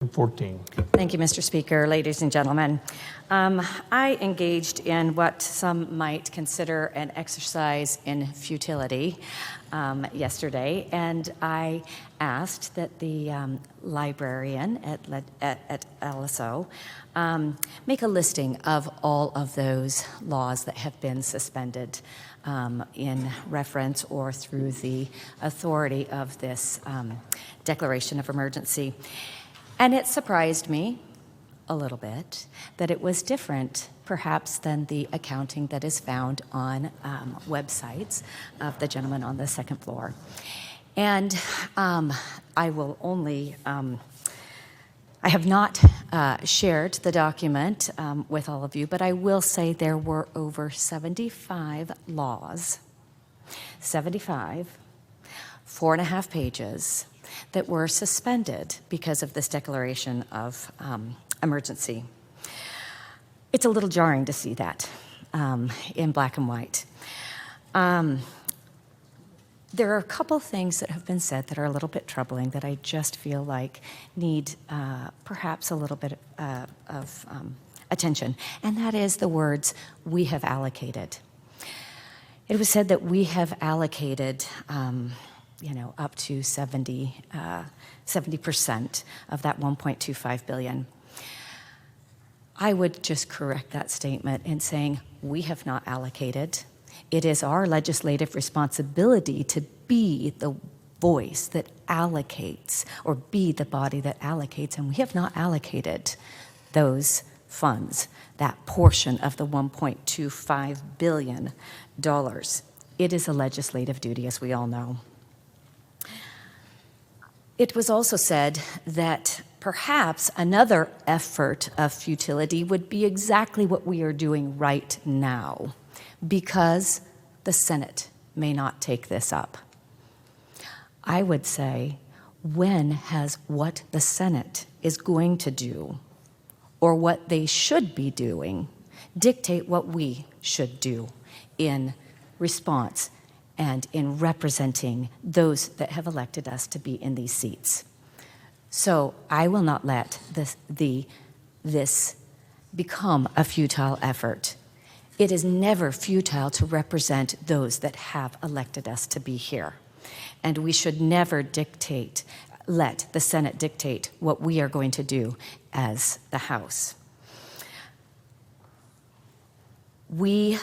14. Thank you, Mr. Speaker. Ladies and gentlemen, I engaged in what some might consider an exercise in futility yesterday, and I asked that the librarian at LSO make a listing of all of those laws that have been suspended in reference or through the authority of this declaration of emergency. And it surprised me a little bit that it was different, perhaps, than the accounting that is found on websites of the gentleman on the second floor. And I will only, I have not shared the document with all of you, but I will say there were over 75 laws, 75, 4.5 pages, that were suspended because of this declaration of emergency. It's a little jarring to see that in black and white. There are a couple things that have been said that are a little bit troubling that I just feel like need perhaps a little bit of attention, and that is the words, "we have allocated." It was said that we have allocated up to 70% of that $1.25 billion. I would just correct that statement in saying we have not allocated. It is our legislative responsibility to be the voice that allocates, or be the body that allocates, and we have not allocated those funds, that portion of the $1.25 billion. It is a legislative duty, as we all know. It was also said that perhaps another effort of futility would be exactly what we are doing right now, because the Senate may not take this up. I would say, when has what the Senate is going to do, or what they should be doing, dictate what we should do in response and in representing those that have elected us to be in these seats? So I will not let this become a futile effort. It is never futile to represent those that have elected us to be here. And we should never let the Senate dictate what we are going to do as the House. We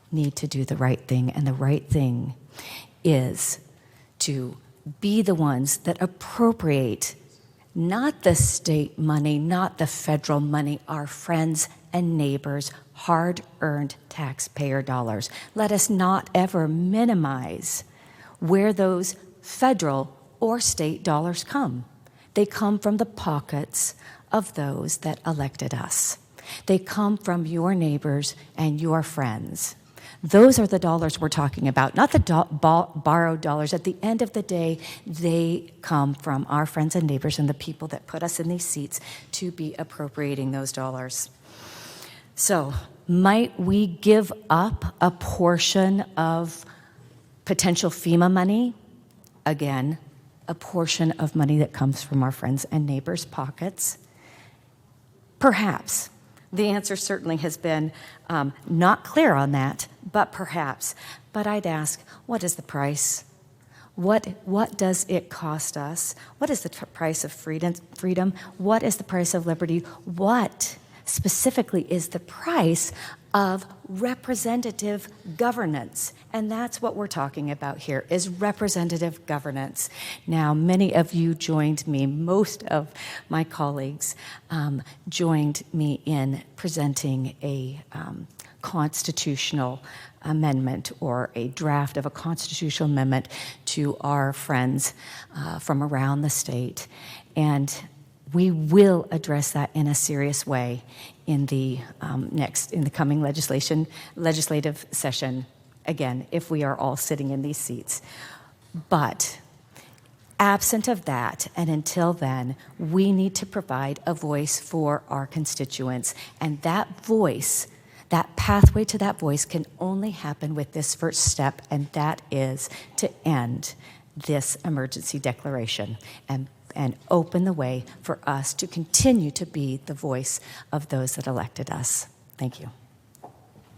need to do the right thing, and the right thing is to be the ones that appropriate not the state money, not the federal money, our friends and neighbors' hard-earned taxpayer dollars. Let us not ever minimize where those federal or state dollars come. They come from the pockets of those that elected us. They come from your neighbors and your friends. Those are the dollars we're talking about, not the borrowed dollars. At the end of the day, they come from our friends and neighbors and the people that put us in these seats to be appropriating those dollars. So, might we give up a portion of potential FEMA money? Again, a portion of money that comes from our friends and neighbors' pockets? Perhaps. The answer certainly has been not clear on that, but perhaps. But I'd ask, what is the price? What does it cost us? What is the price of freedom? What is the price of liberty? What specifically is the price of representative governance? And that's what we're talking about here, is representative governance. Now, many of you joined me, most of my colleagues joined me in presenting a constitutional amendment, or a draft of a constitutional amendment, to our friends from around the state. And we will address that in a serious way in the coming legislative session, again, if we are all sitting in these seats. But absent of that, and until then, we need to provide a voice for our constituents. And that voice, that pathway to that voice, can only happen with this first step, and that is to end this emergency declaration and and open the way for us to continue to be the voice of those that elected us. Thank you.